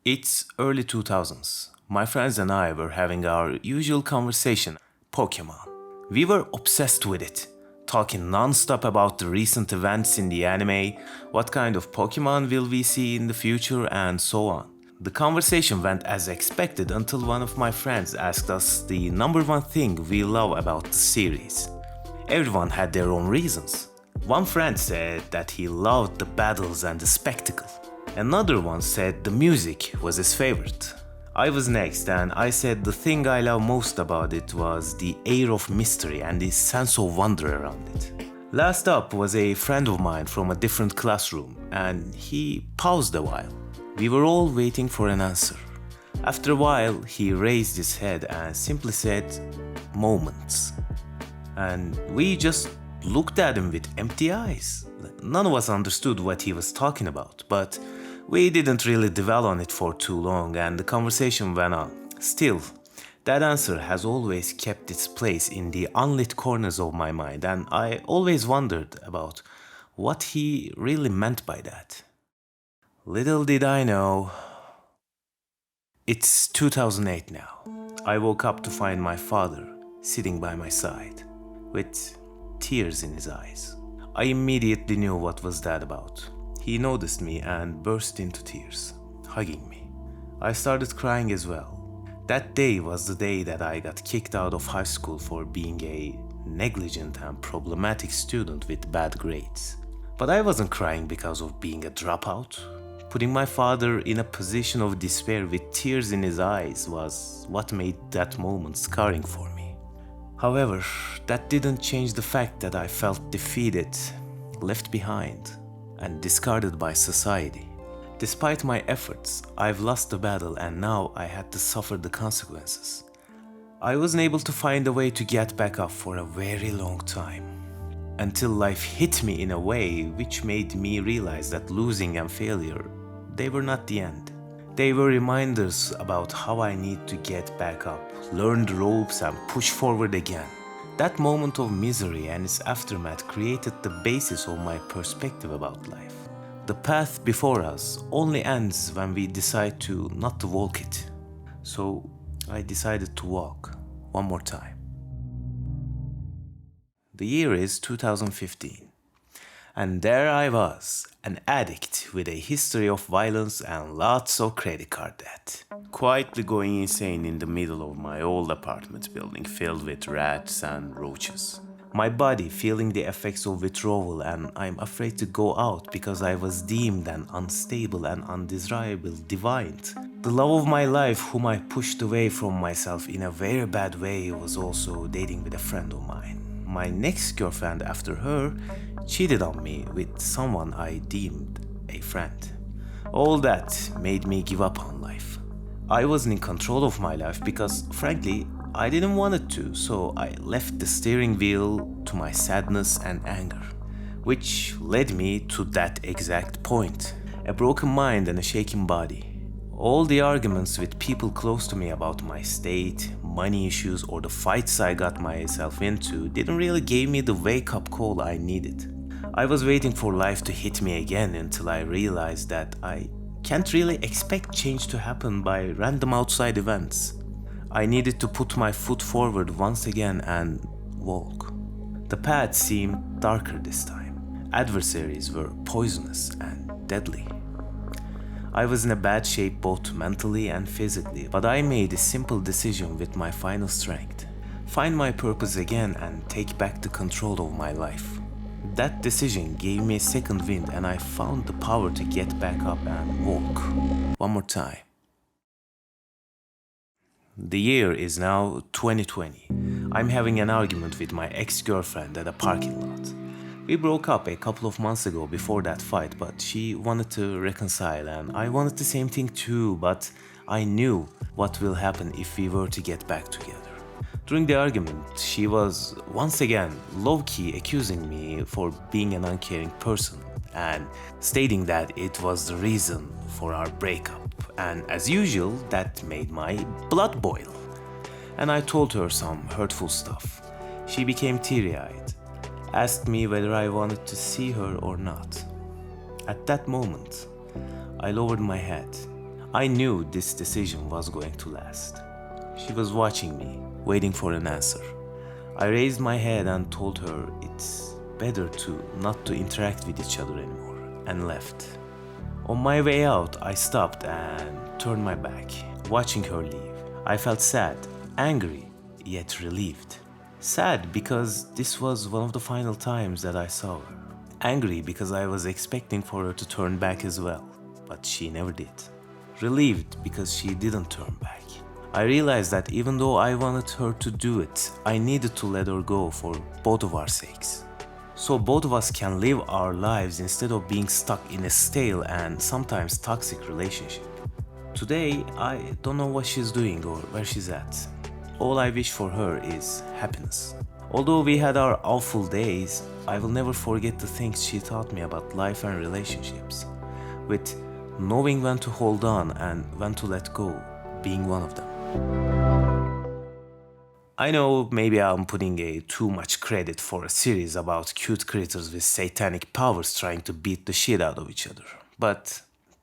It's early 2000s. My friends and I were having our usual conversation, Pokémon. We were obsessed with it, talking non-stop about the recent events in the anime, what kind of Pokémon will we see in the future, and so on. The conversation went as expected until one of my friends asked us the number one thing we love about the series. Everyone had their own reasons. One friend said that he loved the battles and the spectacle. Another one said the music was his favorite. I was next and I said the thing I love most about it was the air of mystery and the sense of wonder around it. Last up was a friend of mine from a different classroom and he paused a while. We were all waiting for an answer. After a while, he raised his head and simply said, "Moments." And we just looked at him with empty eyes. None of us understood what he was talking about, but we didn't really dwell on it for too long and the conversation went on. Still, that answer has always kept its place in the unlit corners of my mind and I always wondered about what he really meant by that. Little did I know. It's 2008 now. I woke up to find my father sitting by my side with tears in his eyes. I immediately knew what was that about. He noticed me and burst into tears, hugging me. I started crying as well. That day was the day that I got kicked out of high school for being a negligent and problematic student with bad grades. But I wasn't crying because of being a dropout. Putting my father in a position of despair with tears in his eyes was what made that moment scarring for me. However, that didn't change the fact that I felt defeated, left behind, and discarded by society. Despite my efforts, I've lost the battle and now I had to suffer the consequences. I wasn't able to find a way to get back up for a very long time. Until life hit me in a way which made me realize that losing and failure, they were not the end. They were reminders about how I need to get back up, learn the ropes and push forward again. That moment of misery and its aftermath created the basis of my perspective about life. The path before us only ends when we decide to not to walk it. So I decided to walk one more time. The year is 2015. And there I was, an addict with a history of violence and lots of credit card debt. Quietly going insane in the middle of my old apartment building filled with rats and roaches. My body feeling the effects of withdrawal and I'm afraid to go out because I was deemed an unstable and undesirable divide. The love of my life whom I pushed away from myself in a very bad way was also dating with a friend of mine. My next girlfriend after her cheated on me with someone I deemed a friend. All that made me give up on life. I wasn't in control of my life because, frankly, I didn't want it to, so I left the steering wheel to my sadness and anger, which led me to that exact point. A broken mind and a shaking body. All the arguments with people close to me about my state, money issues, or the fights I got myself into didn't really give me the wake-up call I needed. I was waiting for life to hit me again until I realized that I can't really expect change to happen by random outside events. I needed to put my foot forward once again and walk. The path seemed darker this time. Adversaries were poisonous and deadly. I was in a bad shape both mentally and physically, but I made a simple decision with my final strength. Find my purpose again and take back the control of my life. That decision gave me a second wind and I found the power to get back up and walk. One more time. The year is now 2020. I'm having an argument with my ex-girlfriend at a parking lot. We broke up a couple of months ago before that fight, but she wanted to reconcile and I wanted the same thing too, but I knew what will happen if we were to get back together. During the argument, she was once again low-key accusing me for being an uncaring person and stating that it was the reason for our breakup. And as usual, that made my blood boil. And I told her some hurtful stuff. She became teary-eyed, asked me whether I wanted to see her or not. At that moment, I lowered my head. I knew this decision was going to last. She was watching me, waiting for an answer. I raised my head and told her it's better not to interact with each other anymore, and left. On my way out, I stopped and turned my back, watching her leave. I felt sad, angry, yet relieved. Sad because this was one of the final times that I saw her. Angry because I was expecting for her to turn back as well, but she never did. Relieved because she didn't turn back. I realized that even though I wanted her to do it, I needed to let her go for both of our sakes. So both of us can live our lives instead of being stuck in a stale and sometimes toxic relationship. Today, I don't know what she's doing or where she's at. All I wish for her is happiness. Although we had our awful days, I will never forget the things she taught me about life and relationships, with knowing when to hold on and when to let go being one of them. I know maybe I'm putting too much credit for a series about cute critters with satanic powers trying to beat the shit out of each other, but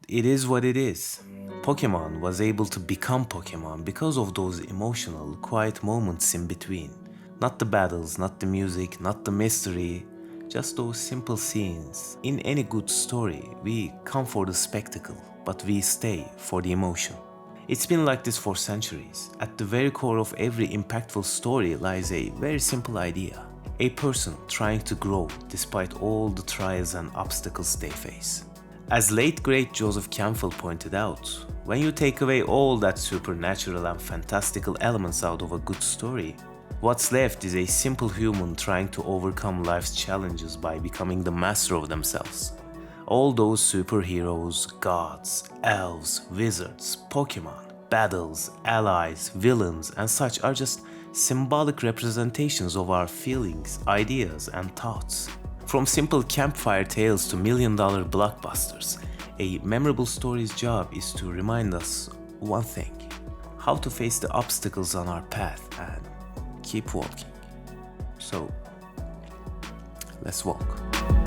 it is what it is. Pokémon was able to become Pokémon because of those emotional, quiet moments in between. Not the battles, not the music, not the mystery, just those simple scenes. In any good story, we come for the spectacle, but we stay for the emotion. It's been like this for centuries. At the very core of every impactful story lies a very simple idea. A person trying to grow despite all the trials and obstacles they face. As late great Joseph Campbell pointed out, when you take away all that supernatural and fantastical elements out of a good story, what's left is a simple human trying to overcome life's challenges by becoming the master of themselves. All those superheroes, gods, elves, wizards, Pokémon, battles, allies, villains, and such are just symbolic representations of our feelings, ideas, and thoughts. From simple campfire tales to million-dollar blockbusters, a memorable story's job is to remind us one thing: how to face the obstacles on our path and keep walking. So, let's walk.